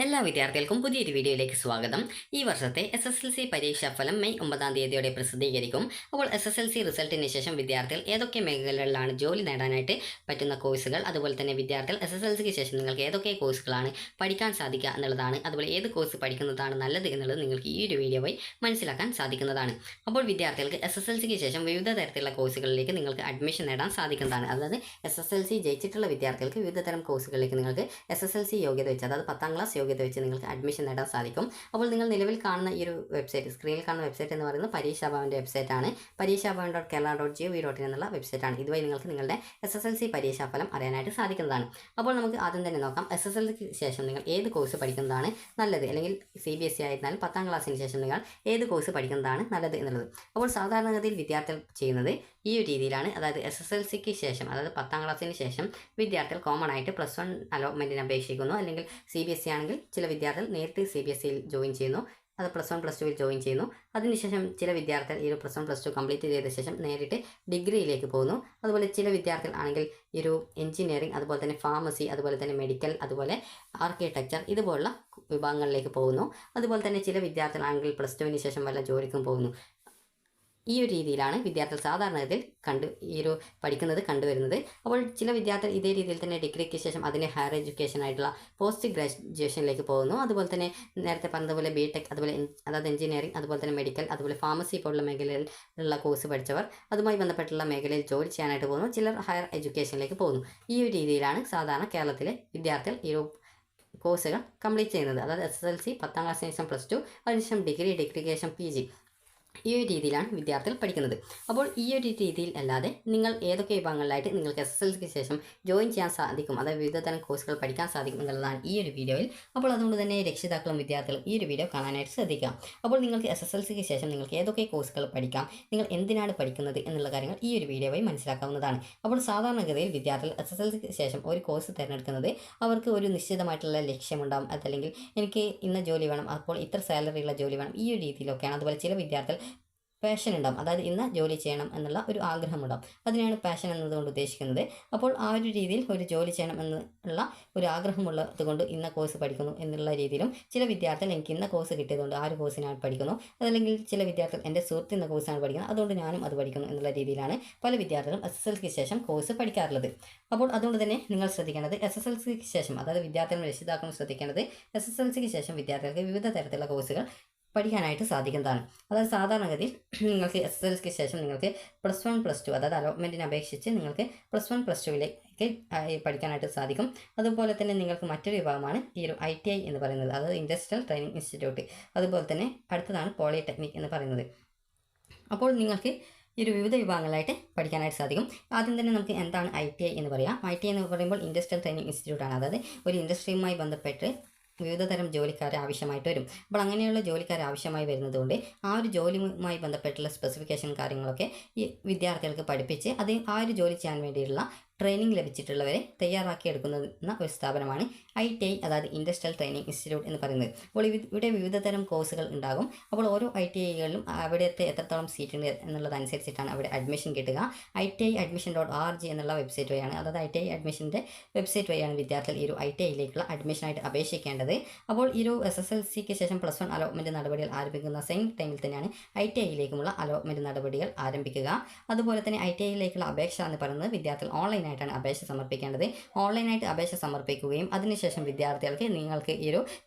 എല്ലാ വിദ്യാർത്ഥികൾക്കും പുതിയൊരു വീഡിയോയിലേക്ക് സ്വാഗതം. ഈ വർഷത്തെ SSLC പരീക്ഷാഫലം മെയ് 9-ാം തീയതിയോടെ പ്രസിദ്ധീകരിക്കും. അപ്പോൾ SSLC റിസൾട്ടിന് ശേഷം വിദ്യാർത്ഥികൾ ഏതൊക്കെ മേഖലകളിലാണ് ജോലി നേടാനായിട്ട് പറ്റുന്ന കോഴ്സുകൾ, അതുപോലെ തന്നെ വിദ്യാർത്ഥികൾ SSLCക്ക് ശേഷം നിങ്ങൾക്ക് ഏതൊക്കെ കോഴ്സുകളാണ് പഠിക്കാൻ സാധിക്കുക എന്നുള്ളതാണ്, അതുപോലെ ഏത് കോഴ്സ് പഠിക്കുന്നതാണ് നല്ലത് എന്നുള്ളത് നിങ്ങൾക്ക് ഈ ഒരു വീഡിയോ വഴി മനസ്സിലാക്കാൻ സാധിക്കുന്നതാണ്. അപ്പോൾ വിദ്യാർത്ഥികൾക്ക് SSLCക്ക് ശേഷം വിവിധ തരത്തിലുള്ള കോഴ്സുകളിലേക്ക് നിങ്ങൾക്ക് അഡ്മിഷൻ നേടാൻ സാധിക്കുന്നതാണ്. അതായത് SSLC ജയിച്ചിട്ടുള്ള വിദ്യാർത്ഥികൾക്ക് വിവിധ തരം കോഴ്സുകളിലേക്ക് നിങ്ങൾക്ക് SSLC യോഗ്യത വെച്ച്, അതായത് 10ാം ക്ലാസ് യോഗ്യത വെച്ച് നിങ്ങൾക്ക് അഡ്മിഷൻ നേടാൻ സാധിക്കും. അപ്പോൾ നിങ്ങൾ നിലവിൽ കാണുന്ന ഈ ഒരു വെബ്സൈറ്റ്, സ്ക്രീനിൽ കാണുന്ന വെബ്സൈറ്റ് എന്ന് പറയുന്നത് പരീക്ഷാഭവൻ്റെ വെബ്സൈറ്റാണ്. പരീക്ഷാഭവൻ.kerala.gov.in എന്നുള്ള വെബ്സൈറ്റാണ്. ഇതുവഴി നിങ്ങൾക്ക് നിങ്ങളുടെ SSLC പരീക്ഷാഫലം അറിയാനായിട്ട് സാധിക്കുന്നതാണ്. അപ്പോൾ നമുക്ക് ആദ്യം തന്നെ നോക്കാം, SSLCക്ക് ശേഷം നിങ്ങൾ ഏത് കോഴ്സ് പഠിക്കുന്നതാണ് നല്ലത്, അല്ലെങ്കിൽ CBSE ആയിരുന്നാൽ 10ാം ക്ലാസ്സിന് ശേഷം നിങ്ങൾ ഏത് കോഴ്സ് പഠിക്കുന്നതാണ് നല്ലത് എന്നുള്ളത്. അപ്പോൾ സാധാരണഗതിയിൽ വിദ്യാർത്ഥികൾ ചെയ്യുന്നത് ഈ ഒരു രീതിയിലാണ്. അതായത് SSLCക്ക് ശേഷം, അതായത് 10ാം ക്ലാസ്സിന് ശേഷം വിദ്യാർത്ഥികൾ കോമൺ ആയിട്ട് +1 അലോട്ട്മെൻറ്റിന് അപേക്ഷിക്കുന്നു. അല്ലെങ്കിൽ CBSE ആണെങ്കിൽ ചില വിദ്യാർത്ഥികൾ നേരിട്ട് CBSEയിൽ ജോയിൻ ചെയ്യുന്നു, അത് +1 +2 ജോയിൻ ചെയ്യുന്നു. അതിനുശേഷം ചില വിദ്യാർത്ഥികൾ ഈ ഒരു +1 +2 കംപ്ലീറ്റ് ചെയ്ത ശേഷം നേരിട്ട് ഡിഗ്രിയിലേക്ക് പോകുന്നു. അതുപോലെ ചില വിദ്യാർത്ഥികൾ ആണെങ്കിൽ ഈ ഒരു എഞ്ചിനീയറിംഗ്, അതുപോലെ തന്നെ ഫാർമസി, അതുപോലെ തന്നെ മെഡിക്കൽ, അതുപോലെ ആർക്കിടെക്ചർ ഇതുപോലുള്ള വിഭാഗങ്ങളിലേക്ക് പോകുന്നു. അതുപോലെ തന്നെ ചില വിദ്യാർത്ഥികളാണെങ്കിൽ +2വിന് ശേഷം വല്ല ജോലിക്കും പോകുന്നു. ഈ ഒരു രീതിയിലാണ് വിദ്യാർത്ഥികൾ സാധാരണഗതിയിൽ പഠിക്കുന്നത് കണ്ടുവരുന്നത്. അപ്പോൾ ചില വിദ്യാർത്ഥികൾ ഇതേ രീതിയിൽ തന്നെ ഡിഗ്രിക്ക് ശേഷം അതിൻ്റെ ഹയർ എഡ്യൂക്കേഷൻ ആയിട്ടുള്ള പോസ്റ്റ് ഗ്രാജുവേഷനിലേക്ക് പോകുന്നു. അതുപോലെ തന്നെ നേരത്തെ പറഞ്ഞതുപോലെ BTech, അതുപോലെ അതായത് എഞ്ചിനീയറിംഗ്, അതുപോലെ തന്നെ മെഡിക്കൽ, അതുപോലെ ഫാർമസി പോലുള്ള മേഖലയിലുള്ള കോഴ്സ് പഠിച്ചവർ അതുമായി ബന്ധപ്പെട്ടുള്ള മേഖലയിൽ ജോലി ചെയ്യാനായിട്ട് പോകുന്നു. ചിലർ ഹയർ എഡ്യൂക്കേഷനിലേക്ക് പോകുന്നു. ഈ ഒരു രീതിയിലാണ് സാധാരണ കേരളത്തിലെ വിദ്യാർത്ഥികൾ ഈ കോഴ്സുകൾ കംപ്ലീറ്റ് ചെയ്യുന്നത്. അതായത് SSLC, 10ാം ക്ലാസ്സിന് ശേഷം +2, അതിനുശേഷം ഡിഗ്രിക്ക് ശേഷം PG. ഈ ഒരു രീതിയിലാണ് വിദ്യാർത്ഥികൾ പഠിക്കുന്നത്. അപ്പോൾ ഈ ഒരു രീതിയിൽ അല്ലാതെ നിങ്ങൾ ഏതൊക്കെ വിഭാഗങ്ങളിലായിട്ട് നിങ്ങൾക്ക് SSLCക്ക് ശേഷം ജോയിൻ ചെയ്യാൻ സാധിക്കും, അതായത് വിവിധ തരം കോഴ്സുകൾ പഠിക്കാൻ സാധിക്കും എന്നുള്ളതാണ് ഈ ഒരു വീഡിയോയിൽ. അപ്പോൾ അതുകൊണ്ട് തന്നെ രക്ഷിതാക്കളും വിദ്യാർത്ഥികളും ഈ ഒരു വീഡിയോ കാണാനായിട്ട് ശ്രദ്ധിക്കാം. അപ്പോൾ നിങ്ങൾക്ക് SSLCക്ക് ശേഷം നിങ്ങൾക്ക് ഏതൊക്കെ കോഴ്സുകൾ പഠിക്കാം, നിങ്ങൾ എന്തിനാണ് പഠിക്കുന്നത് എന്നുള്ള കാര്യങ്ങൾ ഈ ഒരു വീഡിയോ വഴി മനസ്സിലാക്കാവുന്നതാണ്. അപ്പോൾ സാധാരണഗതിയിൽ വിദ്യാർത്ഥികൾ SSLCക്ക് ശേഷം ഒരു കോഴ്സ് തിരഞ്ഞെടുക്കുന്നത് അവർക്ക് ഒരു നിശ്ചിതമായിട്ടുള്ള ലക്ഷ്യമുണ്ടാകും. അതല്ലെങ്കിൽ എനിക്ക് ഇന്ന ജോലി വേണം, അപ്പോൾ ഇത്ര സാലറിയുള്ള ജോലി വേണം, ഈ ഒരു രീതിയിലൊക്കെയാണ്. അതുപോലെ ചില വിദ്യാർത്ഥികൾ പാഷൻ ഉണ്ടാകും, അതായത് ഇന്ന് ജോലി ചെയ്യണം എന്നുള്ള ഒരു ആഗ്രഹമുണ്ടാകും. അതിനെയാണ് പാഷൻ എന്നതുകൊണ്ട് ഉദ്ദേശിക്കുന്നത്. അപ്പോൾ ആ ഒരു രീതിയിൽ ഒരു ജോലി ചെയ്യണം എന്നുള്ള ഒരു ആഗ്രഹമുള്ളത് കൊണ്ട് ഇന്ന കോഴ്സ് പഠിക്കുന്നു എന്നുള്ള രീതിയിലും ചില വിദ്യാർത്ഥികൾ എനിക്ക് ഇന്ന കോഴ്സ് കിട്ടിയതുകൊണ്ട് ആ ഒരു കോഴ്സിനാണ് പഠിക്കുന്നു, അതല്ലെങ്കിൽ ചില വിദ്യാർത്ഥികൾ എൻ്റെ സുഹൃത്ത് ഇന്ന കോഴ്സാണ് പഠിക്കുന്നത് അതുകൊണ്ട് ഞാനും അത് പഠിക്കുന്നു എന്നുള്ള രീതിയിലാണ് പല വിദ്യാർത്ഥികളും SSLCക്ക് ശേഷം കോഴ്സ് പഠിക്കാറുള്ളത്. അപ്പോൾ അതുകൊണ്ട് തന്നെ നിങ്ങൾ ശ്രദ്ധിക്കേണ്ടത്, SSLCക്ക് ശേഷം, അതായത് വിദ്യാർത്ഥികളും രക്ഷിതാക്കളും ശ്രദ്ധിക്കേണ്ടത്, SSLCക്ക് ശേഷം വിദ്യാർത്ഥികൾക്ക് വിവിധ തരത്തിലുള്ള കോഴ്സുകൾ പഠിക്കാനായിട്ട് സാധിക്കുന്നതാണ്. അതായത് സാധാരണഗതിയിൽ നിങ്ങൾക്ക് SSLCക്ക് ശേഷം നിങ്ങൾക്ക് +1 +2, അതായത് അലോട്ട്മെൻറ്റിനെ അപേക്ഷിച്ച് നിങ്ങൾക്ക് +1 +2വിലേക്ക് പഠിക്കാനായിട്ട് സാധിക്കും. അതുപോലെ തന്നെ നിങ്ങൾക്ക് മറ്റൊരു വിഭാഗമാണ് ഈ ഒരു ITI എന്ന് പറയുന്നത്, അതായത് ഇൻഡസ്ട്രിയൽ ട്രെയിനിങ് ഇൻസ്റ്റിറ്റ്യൂട്ട്. അതുപോലെ തന്നെ അടുത്തതാണ് പോളിടെക്നിക് എന്ന് പറയുന്നത്. അപ്പോൾ നിങ്ങൾക്ക് ഈ ഒരു വിവിധ വിഭാഗങ്ങളായിട്ട് പഠിക്കാനായിട്ട് സാധിക്കും. ആദ്യം തന്നെ നമുക്ക് എന്താണ് ITI എന്ന് പറയാം. ITI എന്ന് പറയുമ്പോൾ ഇൻഡസ്ട്രിയൽ ട്രെയിനിങ് ഇൻസ്റ്റിറ്റ്യൂട്ടാണ്. അതായത് ഒരു ഇൻഡസ്ട്രിയുമായി ബന്ധപ്പെട്ട് വിവിധ തരം ജോലിക്കാർ ആവശ്യമായിട്ട് വരും. അപ്പോൾ അങ്ങനെയുള്ള ജോലിക്കാർ ആവശ്യമായി വരുന്നതുകൊണ്ട് ആ ഒരു ജോലിയുമായി ബന്ധപ്പെട്ടുള്ള സ്പെസിഫിക്കേഷൻ കാര്യങ്ങളൊക്കെ ഈ വിദ്യാർത്ഥികൾക്ക് പഠിപ്പിച്ച് ആ ഒരു ജോലി ചെയ്യാൻ വേണ്ടിയിട്ടുള്ള ട്രെയിനിങ് ലഭിച്ചിട്ടുള്ളവരെ തയ്യാറാക്കിയെടുക്കുന്ന ഒരു സ്ഥാപനമാണ് ITI, അതായത് ഇൻഡസ്ട്രിയൽ ട്രെയിനിങ് ഇൻസ്റ്റിറ്റ്യൂട്ട് എന്ന് പറയുന്നത്. അപ്പോൾ ഇവിടെ വിവിധ തരം കോഴ്സുകൾ ഉണ്ടാകും. അപ്പോൾ ഓരോ ITIകളിലും അവിടുത്തെ എത്രത്തോളം സീറ്റ് ഉണ്ട് എന്നുള്ളതനുസരിച്ചിട്ടാണ് അവിടെ അഡ്മിഷൻ കിട്ടുക. ITIadmission.org എന്നുള്ള വെബ്സൈറ്റ് വഴിയാണ്, അതായത് ITI അഡ്മിഷൻ്റെ വെബ്സൈറ്റ് വഴിയാണ് വിദ്യാർത്ഥികൾ ഈ ഒരു ITIയിലേക്കുള്ള അഡ്മിഷനായിട്ട് അപേക്ഷിക്കേണ്ടത്. അപ്പോൾ ഈ ഒരു SSLCക്ക് ശേഷം +1 അലോട്ട്മെൻറ്റ് നടപടികൾ ആരംഭിക്കുന്ന സെയിം ടൈമിൽ തന്നെയാണ് ITIയിലേക്കുമുള്ള അലോട്ട്മെൻറ്റ് നടപടികൾ ആരംഭിക്കുക. അതുപോലെ തന്നെ ITIയിലേക്കുള്ള അപേക്ഷ എന്ന് പറയുന്നത് വിദ്യാർത്ഥികൾ ഓൺലൈനായിട്ടാണ് അപേക്ഷ സമർപ്പിക്കേണ്ടത്. ഓൺലൈനായിട്ട് അപേക്ഷ സമർപ്പിക്കുകയും അതിനുശേഷം വിദ്യാർത്ഥികൾക്ക്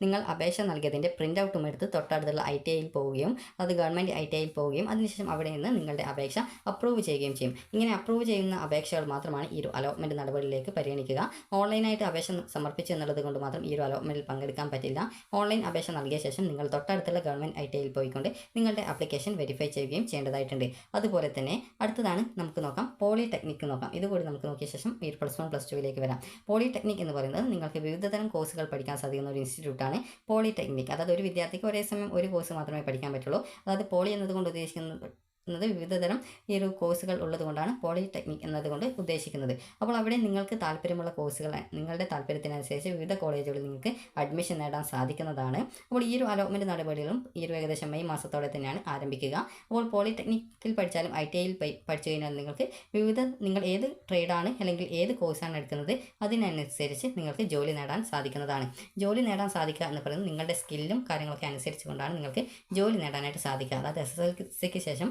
നിങ്ങൾ അപേക്ഷ നൽകിയതിൻ്റെ പ്രിൻ്റ് ഔട്ടും എടുത്ത് തൊട്ടടുത്തുള്ള ITIയിൽ പോവുകയും, അത് ഗവൺമെൻറ് ITIയിൽ പോവുകയും അതിനുശേഷം അവിടെ നിന്ന് നിങ്ങളുടെ അപേക്ഷ അപ്രൂവ് ചെയ്യുകയും ചെയ്യും. ഇങ്ങനെ അപ്രൂവ് ചെയ്യുന്ന അപേക്ഷകൾ മാത്രമാണ് ഈ ഒരു അലോട്ട്മെൻറ്റ് നടപടിയിലേക്ക് പരിഗണിക്കുക. ഓൺലൈനായിട്ട് അപേക്ഷ സമർപ്പിച്ചു എന്നുള്ളത് കൊണ്ട് മാത്രം ഈ ഒരു അലോട്ട്മെൻറ്റിൽ പങ്കെടുക്കാൻ പറ്റില്ല. ഓൺലൈൻ അപേക്ഷ നൽകിയ ശേഷം നിങ്ങൾ തൊട്ടടുത്തുള്ള ഗവൺമെൻറ് ITIയിൽ പോയിക്കൊണ്ട് നിങ്ങളുടെ ആപ്ലിക്കേഷൻ വെരിഫൈ ചെയ്യുകയും ചെയ്യേണ്ടതായിട്ടുണ്ട്. അതുപോലെ തന്നെ അടുത്തതാണ് നമുക്ക് നോക്കാം, പോളിടെക്നിക്ക് നോക്കാം. ഇതുകൂടി നമുക്ക് നോക്കിയ ശേഷം ഈ +1 +2വിലേക്ക് വരാം. പോളിടെക്നിക് എന്ന് പറയുന്നത് നിങ്ങൾക്ക് വിവിധതരം കോഴ്സുകൾ പഠിക്കാൻ സാധിക്കുന്ന ഒരു ഇൻസ്റ്റിറ്റ്യൂട്ടാണ് പോളിടെക്നിക്. അതായത് ഒരു വിദ്യാർത്ഥിക്ക് ഒരേ സമയം ഒരു കോഴ്സ് മാത്രമേ പഠിക്കാൻ പറ്റുള്ളൂ. അതായത് പോളി എന്നതുകൊണ്ട് ഉദ്ദേശിക്കുന്നത് വിവിധതരം ഈ ഒരു കോഴ്സുകൾ ഉള്ളതുകൊണ്ടാണ് പോളിടെക്നിക് എന്നതുകൊണ്ട് ഉദ്ദേശിക്കുന്നത്. അപ്പോൾ അവിടെ നിങ്ങൾക്ക് താല്പര്യമുള്ള കോഴ്സുകൾ നിങ്ങളുടെ താല്പര്യത്തിനനുസരിച്ച് വിവിധ കോളേജുകളിൽ നിങ്ങൾക്ക് അഡ്മിഷൻ നേടാൻ സാധിക്കുന്നതാണ്. അപ്പോൾ ഈ ഒരു അലോട്ട്മെൻറ്റ് നടപടികളും ഈ ഒരു ഏകദേശം മെയ് മാസത്തോടെ തന്നെയാണ് ആരംഭിക്കുക. അപ്പോൾ പോളിടെക്നിക്കിൽ പഠിച്ചാലും ITIയിൽ പഠിച്ചു കഴിഞ്ഞാൽ നിങ്ങൾക്ക് നിങ്ങൾ ഏത് ട്രേഡാണ് അല്ലെങ്കിൽ ഏത് കോഴ്സാണ് എടുക്കുന്നത് അതിനനുസരിച്ച് നിങ്ങൾക്ക് ജോലി നേടാൻ സാധിക്കുന്നതാണ്. ജോലി നേടാൻ സാധിക്കുക എന്ന് പറയുന്നത് നിങ്ങളുടെ സ്കില്ലും കാര്യങ്ങളൊക്കെ അനുസരിച്ചുകൊണ്ടാണ് നിങ്ങൾക്ക് ജോലി നേടാനായിട്ട് സാധിക്കുക. അതായത് SSLCക്ക് ശേഷം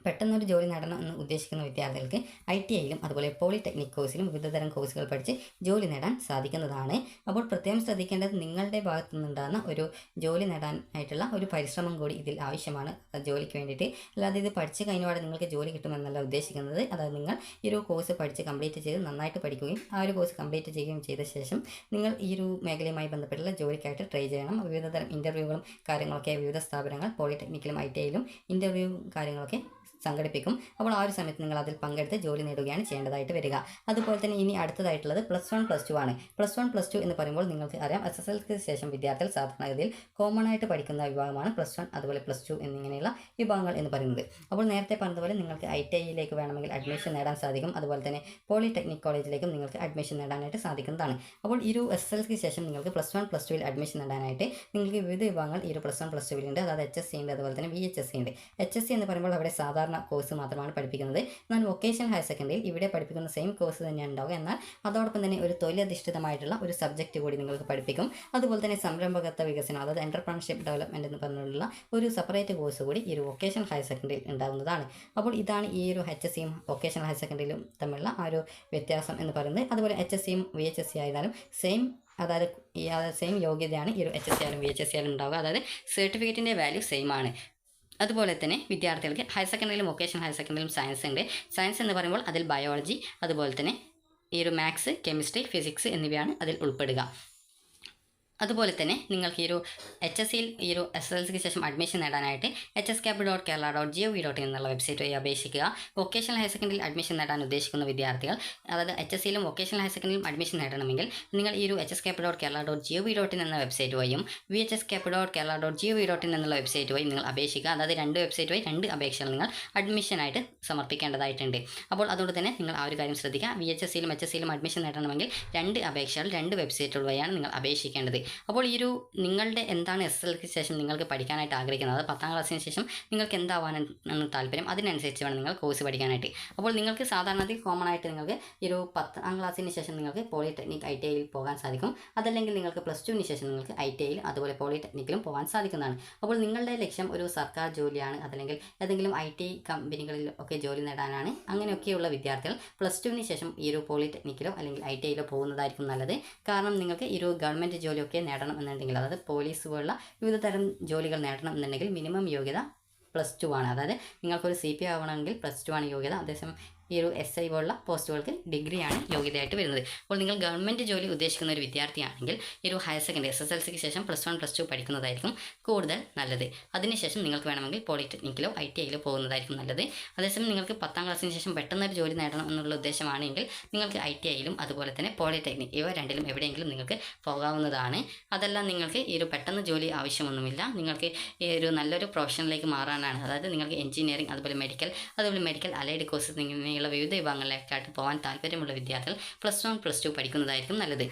പെട്ടെന്നൊരു ജോലി നേടണം എന്ന് ഉദ്ദേശിക്കുന്ന വിദ്യാർത്ഥികൾക്ക് ITIയിലും അതുപോലെ പോളിടെക്നിക് കോഴ്സിലും വിവിധതരം കോഴ്സുകൾ പഠിച്ച് ജോലി നേടാൻ സാധിക്കുന്നതാണ്. അപ്പോൾ പ്രത്യേകം ശ്രദ്ധിക്കേണ്ടത് നിങ്ങളുടെ ഭാഗത്തു നിന്നുണ്ടാകുന്ന ഒരു ജോലി നേടാനായിട്ടുള്ള ഒരു പരിശ്രമം കൂടി ഇതിൽ ആവശ്യമാണ് ജോലിക്ക് വേണ്ടിയിട്ട്. അല്ലാതെ ഇത് പഠിച്ച് കഴിഞ്ഞപാടെ നിങ്ങൾക്ക് ജോലി കിട്ടുമെന്നല്ല ഉദ്ദേശിക്കുന്നത്. അതായത് നിങ്ങൾ ഈ ഒരു കോഴ്സ് പഠിച്ച് കംപ്ലീറ്റ് ചെയ്ത് നന്നായിട്ട് പഠിക്കുകയും ആ ഒരു കോഴ്സ് കംപ്ലീറ്റ് ചെയ്യുകയും ചെയ്ത ശേഷം നിങ്ങൾ ഈ ഒരു മേഖലയുമായി ബന്ധപ്പെട്ടുള്ള ജോലിക്കായിട്ട് ട്രൈ ചെയ്യണം. വിവിധതരം ഇൻ്റർവ്യൂകളും കാര്യങ്ങളൊക്കെ വിവിധ സ്ഥാപനങ്ങൾ പോളിടെക്നിക്കിലും ITIയിലും ഇൻ്റർവ്യൂ കാര്യങ്ങളൊക്കെ സംഘടിപ്പിക്കും. അപ്പോൾ ആ ഒരു സമയത്ത് നിങ്ങൾ അതിൽ പങ്കെടുത്ത് ജോലി നേടുകയാണ് ചെയ്യേണ്ടതായിട്ട് വരിക. അതുപോലെ തന്നെ ഇനി അടുത്തതായിട്ടുള്ളത് +1 +2 ആണ്. +1 +2 എന്ന് പറയുമ്പോൾ നിങ്ങൾക്ക് അറിയാം SSLCക്ക് ശേഷം വിദ്യാർത്ഥികൾ സാധാരണഗതിയിൽ കോമൺ ആയിട്ട് പഠിക്കുന്ന വിഭാഗമാണ് +1 അതുപോലെ +2 എന്നിങ്ങനെയുള്ള വിഭാഗങ്ങൾ എന്ന് പറയുന്നത്. അപ്പോൾ നേരത്തെ പറഞ്ഞതുപോലെ നിങ്ങൾക്ക് ITIയിലേക്ക് വേണമെങ്കിൽ അഡ്മിഷൻ നേടാൻ സാധിക്കും. അതുപോലെ തന്നെ പോളിടെക്നിക് കോളേജിലേക്കും നിങ്ങൾക്ക് അഡ്മിഷൻ നേടാനായിട്ട് സാധിക്കുന്നതാണ്. അപ്പോൾ ഈ ഒരു SSLCക്ക് ശേഷം നിങ്ങൾക്ക് +1 +2ൽ അഡ്മിഷൻ നേടാനായിട്ട് നിങ്ങൾക്ക് വിവിധ വിഭാഗങ്ങൾ ഈ ഒരു +1 +2ൽ ഉണ്ട്. അതായത് HSC ഉണ്ട്, അതുപോലെ തന്നെ VHSC ഉണ്ട്. HSC എന്ന് പറയുമ്പോൾ അവിടെ സാധാരണ കോഴ്സ് മാത്രമാണ് പഠിപ്പിക്കുന്നത്. എന്നാൽ വൊക്കേഷണൽ ഹയർ സെക്കൻഡറിയിൽ ഇവിടെ പഠിപ്പിക്കുന്ന സെയിം കോഴ്സ് തന്നെയാണ് ഉണ്ടാവുക. എന്നാൽ അതോടൊപ്പം തന്നെ ഒരു തൊഴിലധിഷ്ഠിതമായിട്ടുള്ള ഒരു സബ്ജക്റ്റ് കൂടി നിങ്ങൾക്ക് പഠിപ്പിക്കും. അതുപോലെ തന്നെ സംരംഭകത്വ വികസനം, അതായത് എൻ്റർപ്രണർഷിപ്പ് ഡെവലപ്മെൻറ്റ് എന്ന് പറഞ്ഞുള്ള ഒരു സെപ്പറേറ്റ് കോഴ്സ് കൂടി ഈ ഒരു വൊക്കേഷണൽ ഹയർ സെക്കൻഡറിയിൽ ഉണ്ടാകുന്നതാണ്. അപ്പോൾ ഇതാണ് ഈ ഒരു HSCയും വൊക്കേഷണൽ ഹയർ സെക്കൻഡറിയിലും തമ്മിലുള്ള ആ ഒരു വ്യത്യാസം എന്ന് പറയുന്നത്. അതുപോലെ HSCയും VHSC ആയാലും സെയിം സെയിം യോഗ്യതയാണ് ഈ ഒരു HSC ആയാലും VHSC ആയാലും ഉണ്ടാവുക. അതായത് സർട്ടിഫിക്കറ്റിൻ്റെ വാല്യൂ സെയിം ആണ്. അതുപോലെ തന്നെ വിദ്യാർത്ഥികൾക്ക് ഹയർ സെക്കൻഡറിയിലും വൊക്കേഷണൽ ഹയർ സെക്കൻഡറിയിലും സയൻസ് ഉണ്ട്. സയൻസ് എന്ന് പറയുമ്പോൾ അതിൽ ബയോളജി, അതുപോലെ തന്നെ ഈ ഒരു മാത്സ്, കെമിസ്ട്രി, ഫിസിക്സ് എന്നിവയാണ് അതിൽ ഉൾപ്പെടുക. അതുപോലെ തന്നെ നിങ്ങൾക്ക് ഈ ഒരു HSCയിൽ ഈ ഒരു SSLCക്ക് ശേഷം അഡ്മിഷൻ നേടാനായിട്ട് hscap.kerala.gov.in എന്നുള്ള വെബ്സൈറ്റ് വഴി അപേക്ഷിക്കുക. വൊക്കേഷണൽ ഹയർ സെക്കൻഡറിയിൽ അഡ്മിഷൻ നേടാൻ ഉദ്ദേശിക്കുന്ന വിദ്യാർത്ഥികൾ, അതായത് HSCയിലും വൊക്കേഷണൽ ഹയർ സെക്കൻഡറിയിലും അഡ്മിഷൻ നേടണമെങ്കിൽ നിങ്ങൾ ഈ ഒരു hscap.kerala.gov.in എന്ന വെബ്സൈറ്റ് വഴിയും vhscap.kerala.gov.in എന്നുള്ള വെബ്സൈറ്റ് വഴി നിങ്ങൾ അപേക്ഷിക്കുക. അതായത് രണ്ട് വെബ്സൈറ്റ് വഴി രണ്ട് അപേക്ഷകൾ നിങ്ങൾ അഡ്മിഷനായിട്ട് സമർപ്പിക്കേണ്ടതായിട്ടുണ്ട്. അപ്പോൾ അതുകൊണ്ട് തന്നെ നിങ്ങൾ ആ ഒരു കാര്യം ശ്രദ്ധിക്കുക. VHSCയിലും HSCയിലും അഡ്മിഷൻ നേടണമെങ്കിൽ രണ്ട് അപേക്ഷകൾ രണ്ട് വെബ്സൈറ്റുകൾ വഴിയാണ് നിങ്ങൾ അപേക്ഷിക്കേണ്ടത്. അപ്പോൾ ഈ ഒരു നിങ്ങളുടെ എന്താണ് SSLCക്ക് ശേഷം നിങ്ങൾക്ക് പഠിക്കാനായിട്ട് ആഗ്രഹിക്കുന്നത്, അത് 10ാം ക്ലാസ്സിന് ശേഷം നിങ്ങൾക്ക് എന്താവാനാണ് താല്പര്യം, അതിനനുസരിച്ച് വേണം നിങ്ങൾ കോഴ്സ് പഠിക്കാനായിട്ട്. അപ്പോൾ നിങ്ങൾക്ക് സാധാരണത്തിൽ കോമൺ ആയിട്ട് നിങ്ങൾക്ക് ഈ ഒരു 10ാം ക്ലാസ്സിന് ശേഷം നിങ്ങൾക്ക് പോളിടെക്നിക് ITIയിൽ പോകാൻ സാധിക്കും. അതല്ലെങ്കിൽ നിങ്ങൾക്ക് +2ന് ശേഷം നിങ്ങൾക്ക് ITIയിൽ അതുപോലെ പോളിടെക്നിക്കിലും പോകാൻ സാധിക്കുന്നതാണ്. അപ്പോൾ നിങ്ങളുടെ ലക്ഷ്യം ഒരു സർക്കാർ ജോലിയാണ്, അതല്ലെങ്കിൽ ഏതെങ്കിലും IT കമ്പനികളിൽ ഒക്കെ ജോലി നേടാനാണ്. അങ്ങനെയൊക്കെയുള്ള വിദ്യാർത്ഥികൾ +2ന് ശേഷം ഈ ഒരു പോളിടെക്നിക്കിലോ അല്ലെങ്കിൽ ITIയിലോ പോകുന്നതായിരിക്കും നല്ലത്. കാരണം നിങ്ങൾക്ക് ഈ ഒരു ഗവൺമെൻറ് ജോലിയൊക്കെ നേടണം എന്നുണ്ടെങ്കിൽ, അതായത് പോലീസ് പോലുള്ള വിവിധ തരം ജോലികൾ നേടണം എന്നുണ്ടെങ്കിൽ മിനിമം യോഗ്യത +2 ആണ്. അതായത് നിങ്ങൾക്കൊരു CP ആവണമെങ്കിൽ +2 ആണ് യോഗ്യത. അതേസമയം ഈ ഒരു SI പോലുള്ള പോസ്റ്റുകൾക്ക് ഡിഗ്രിയാണ് യോഗ്യതയായിട്ട് വരുന്നത്. അപ്പോൾ നിങ്ങൾ ഗവൺമെൻറ് ജോലി ഉദ്ദേശിക്കുന്ന ഒരു വിദ്യാർത്ഥിയാണെങ്കിൽ ഈ ഒരു ഹയർ സെക്കൻഡറി SSLCക്ക് ശേഷം +1 +2 പഠിക്കുന്നതായിരിക്കും കൂടുതൽ നല്ലത്. അതിനുശേഷം നിങ്ങൾക്ക് വേണമെങ്കിൽ പോളിടെക്നിക്കിലോ ITIയിലോ പോകുന്നതായിരിക്കും നല്ലത്. അതേസമയം നിങ്ങൾക്ക് 10ാം ക്ലാസ്സിന് ശേഷം പെട്ടെന്നൊരു ജോലി നേടണം എന്നുള്ള ഉദ്ദേശമാണെങ്കിൽ നിങ്ങൾക്ക് ITIയിലും അതുപോലെ തന്നെ പോളിടെക്നിക് ഇവ രണ്ടിലും എവിടെയെങ്കിലും നിങ്ങൾക്ക് പോകാവുന്നതാണ്. അതല്ല നിങ്ങൾക്ക് ഈ ഒരു പെട്ടെന്ന് ജോലി ആവശ്യമൊന്നുമില്ല, നിങ്ങൾക്ക് ഈ ഒരു നല്ലൊരു പ്രൊഫഷനിലേക്ക് മാറാനാണ്, അതായത് നിങ്ങൾക്ക് എഞ്ചിനീയറിംഗ് അതുപോലെ മെഡിക്കൽ അലൈഡ് കോഴ്സ് ഇങ്ങനെയുള്ള വിവിധ വിഭാഗങ്ങളിലേക്കായിട്ട് പോകാൻ താല്പര്യമുള്ള വിദ്യാർത്ഥികൾ +1 +2 പഠിക്കുന്നതായിരിക്കും നല്ലത്.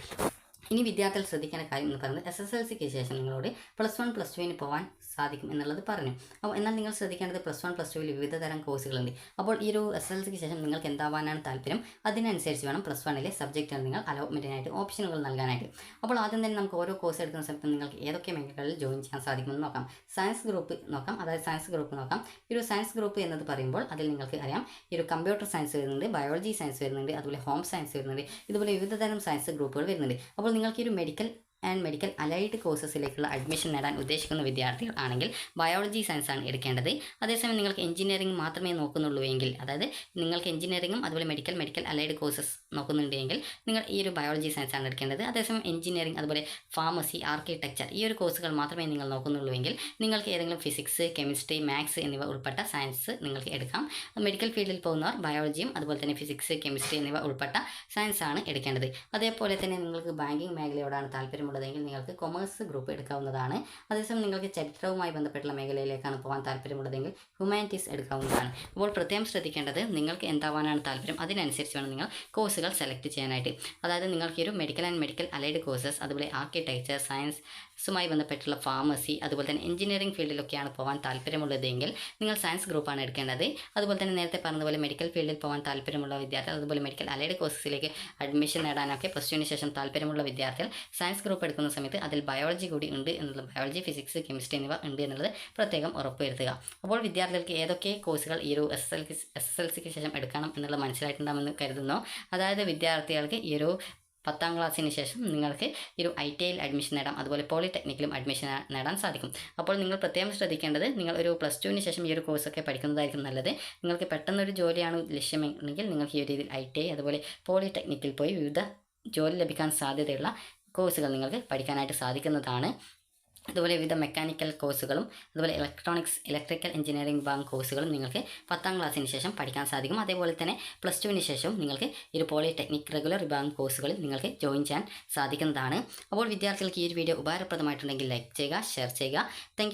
ഇനി വിദ്യാർത്ഥികൾ ശ്രദ്ധിക്കേണ്ട കാര്യം എന്ന് പറയുന്നത് SSLCക്ക് ശേഷം നിങ്ങളോട് +1 +2ന് പോകാൻ സാധിക്കും എന്നുള്ളത് പറഞ്ഞു. അപ്പോൾ എന്നാൽ നിങ്ങൾ ശ്രദ്ധിക്കേണ്ടത് +1 +2ൽ വിവിധ തരം കോഴ്സുകളുണ്ട്. അപ്പോൾ ഈ ഒരു SSLCക്ക് ശേഷം നിങ്ങൾക്ക് എന്താവാനാണ് താല്പര്യം അതിനനുസരിച്ച് വേണം +1ലെ സബ്ജക്റ്റുകൾ നിങ്ങൾ അലോട്ട്മെൻറ്റിനായിട്ട് ഓപ്ഷനുകൾ നൽകാനായിട്ട്. അപ്പോൾ ആദ്യം തന്നെ നമുക്ക് ഓരോ കോഴ്സ് എടുക്കുന്ന സമയത്ത് നിങ്ങൾക്ക് ഏതൊക്കെ മേഖലകളിൽ ജോയിൻ ചെയ്യാൻ സാധിക്കുമെന്ന് നോക്കാം. സയൻസ് ഗ്രൂപ്പ് നോക്കാം. അതായത് സയൻസ് ഗ്രൂപ്പ് നോക്കാം. ഈ ഒരു സയൻസ് ഗ്രൂപ്പ് എന്നത് പറയുമ്പോൾ അതിൽ നിങ്ങൾക്ക് അറിയാം ഈ ഒരു കമ്പ്യൂട്ടർ സയൻസ് വരുന്നുണ്ട്, ബയോളജി സയൻസ് വരുന്നുണ്ട്, അതുപോലെ ഹോം സയൻസ് വരുന്നുണ്ട്, ഇതുപോലെ വിവിധ തരം സയൻസ് ഗ്രൂപ്പുകൾ വരുന്നുണ്ട്. അപ്പോൾ നിങ്ങൾക്ക് ഈ ഒരു മെഡിക്കൽ അലൈഡ് കോഴ്സസിലേക്കുള്ള അഡ്മിഷൻ നേടാൻ ഉദ്ദേശിക്കുന്ന വിദ്യാർത്ഥികൾ ആണെങ്കിൽ ബയോളജി സയൻസ് ആണ് എടുക്കേണ്ടത്. അതേസമയം നിങ്ങൾക്ക് എഞ്ചിനീയറിംഗ് മാത്രമേ നോക്കുന്നുള്ളൂ എങ്കിൽ, അതായത് നിങ്ങൾക്ക് എഞ്ചിനീയറിംഗും അതുപോലെ മെഡിക്കൽ അലൈഡ് കോഴ്സസ് നോക്കുന്നുണ്ടെങ്കിൽ നിങ്ങൾ ഈ ഒരു ബയോളജി സയൻസ് ആണ് എടുക്കേണ്ടത്. അതേസമയം എഞ്ചിനീയറിംഗ് അതുപോലെ ഫാർമസി, ആർക്കിടെക്ചർ ഈ ഒരു കോഴ്സുകൾ മാത്രമേ നിങ്ങൾ നോക്കുന്നുള്ളൂ എങ്കിൽ നിങ്ങൾക്ക് ഏതെങ്കിലും ഫിസിക്സ്, കെമിസ്ട്രി, മാത്സ് എന്നിവ ഉൾപ്പെട്ട സയൻസ് നിങ്ങൾക്ക് എടുക്കാം. മെഡിക്കൽ ഫീൽഡിൽ പോകുന്നവർ ബയോളജിയും അതുപോലെ തന്നെ ഫിസിക്സ്, കെമിസ്ട്രി എന്നിവ ഉൾപ്പെട്ട സയൻസ് ആണ് എടുക്കേണ്ടത്. അതേപോലെ തന്നെ നിങ്ങൾക്ക് ബാങ്കിങ് മേഖലയോടാണ് താല്പര്യമുള്ള താല്പര്യമുള്ളതെങ്കിൽ നിങ്ങൾക്ക് കൊമേഴ്സ് ഗ്രൂപ്പ് എടുക്കാവുന്നതാണ്. അതേസമയം നിങ്ങൾക്ക് ചരിത്രവുമായി ബന്ധപ്പെട്ടുള്ള മേഖലയിലേക്കാണ് പോകാൻ താല്പര്യമുള്ളതെങ്കിൽ ഹ്യൂമാനിറ്റീസ് എടുക്കാവുന്നതാണ്. അപ്പോൾ പ്രത്യേകം ശ്രദ്ധിക്കേണ്ടത് നിങ്ങൾക്ക് എന്താവാനാണ് താല്പര്യം, അതിനനുസരിച്ച് വേണം നിങ്ങൾ കോഴ്സുകൾ സെലക്ട് ചെയ്യാനായിട്ട്. അതായത് നിങ്ങൾക്ക് ഒരു medical and medical allied courses, അതുപോലെ ആർക്കിടെക്ചർ, സയൻസുമായി ബന്ധപ്പെട്ടുള്ള ഫാർമസി, അതുപോലെ തന്നെ എഞ്ചിനീയറിംഗ് ഫീൽഡിലൊക്കെയാണ് പോകാൻ താല്പര്യമുള്ളതെങ്കിൽ നിങ്ങൾ സയൻസ് ഗ്രൂപ്പാണ് എടുക്കേണ്ടത്. അതുപോലെ തന്നെ നേരത്തെ പറഞ്ഞതുപോലെ മെഡിക്കൽ ഫീൽഡിൽ പോകാൻ താല്പര്യമുള്ള വിദ്യാർത്ഥികൾ, അതുപോലെ മെഡിക്കൽ അലൈഡ് കോഴ്സസിലേക്ക് അഡ്മിഷൻ നേടാനൊക്കെ പ്ലസ് ടുവിന് ശേഷം താല്പര്യമുള്ള വിദ്യാർത്ഥികൾ സയൻസ് ഗ്രൂപ്പ് എടുക്കുന്ന സമയത്ത് അതിൽ ബയോളജി കൂടി ഉണ്ട് എന്നുള്ളത്, ബയോളജി, ഫിസിക്സ്, കെമിസ്ട്രി എന്നിവ ഉണ്ട് എന്നുള്ളത് പ്രത്യേകം ഉറപ്പുവരുത്തുക. അപ്പോൾ വിദ്യാർത്ഥികൾക്ക് ഏതൊക്കെ കോഴ്സുകൾ ഈ ഒരു SSLCക്ക് ശേഷം എടുക്കണം എന്നുള്ളത് മനസ്സിലായിട്ടുണ്ടാകുമെന്ന് കരുതുന്നു. അതായത് വിദ്യാർത്ഥികൾക്ക് ഈ ഒരു 10ാം ക്ലാസ്സിന് ശേഷം നിങ്ങൾക്ക് ഒരു ITIയിൽ അഡ്മിഷൻ നേടാം, അതുപോലെ പോളിടെക്നിക്കിലും അഡ്മിഷൻ നേടാൻ സാധിക്കും. അപ്പോൾ നിങ്ങൾ പ്രത്യേകം ശ്രദ്ധിക്കേണ്ടത്, നിങ്ങൾ ഒരു പ്ലസ് ടുവിന് ശേഷം ഈ ഒരു കോഴ്സൊക്കെ പഠിക്കുന്നതായിരിക്കും നല്ലത്. നിങ്ങൾക്ക് പെട്ടെന്നൊരു ജോലിയാണ് ലക്ഷ്യമെങ്കിൽ നിങ്ങൾക്ക് ഈ ഒരു രീതിയിൽ ITI അതുപോലെ പോളിടെക്നിക്കിൽ പോയി വിവിധ ജോലി ലഭിക്കാൻ സാധ്യതയുള്ള കോഴ്സുകൾ നിങ്ങൾക്ക് പഠിക്കാനായിട്ട് സാധിക്കുന്നതാണ്. അതുപോലെ വിവിധ മെക്കാനിക്കൽ കോഴ്സുകളും അതുപോലെ ഇലക്ട്രിക്കൽ എഞ്ചിനീയറിംഗ് വിഭാഗം കോഴ്സുകളും നിങ്ങൾക്ക് 10ാം ക്ലാസ്സിന് ശേഷം പഠിക്കാൻ സാധിക്കും. അതേപോലെ തന്നെ പ്ലസ് ടുവിന് ശേഷം നിങ്ങൾക്ക് ഈ ഒരു പോളിടെക്നിക് റെഗുലർ വിഭാഗം കോഴ്സുകളിൽ നിങ്ങൾക്ക് ജോയിൻ ചെയ്യാൻ സാധിക്കുന്നതാണ്. അപ്പോൾ വിദ്യാർത്ഥികൾക്ക് ഈ ഒരു വീഡിയോ ഉപകാരപ്രദമായിട്ടുണ്ടെങ്കിൽ ലൈക്ക് ചെയ്യുക, ഷെയർ ചെയ്യുക. താങ്ക്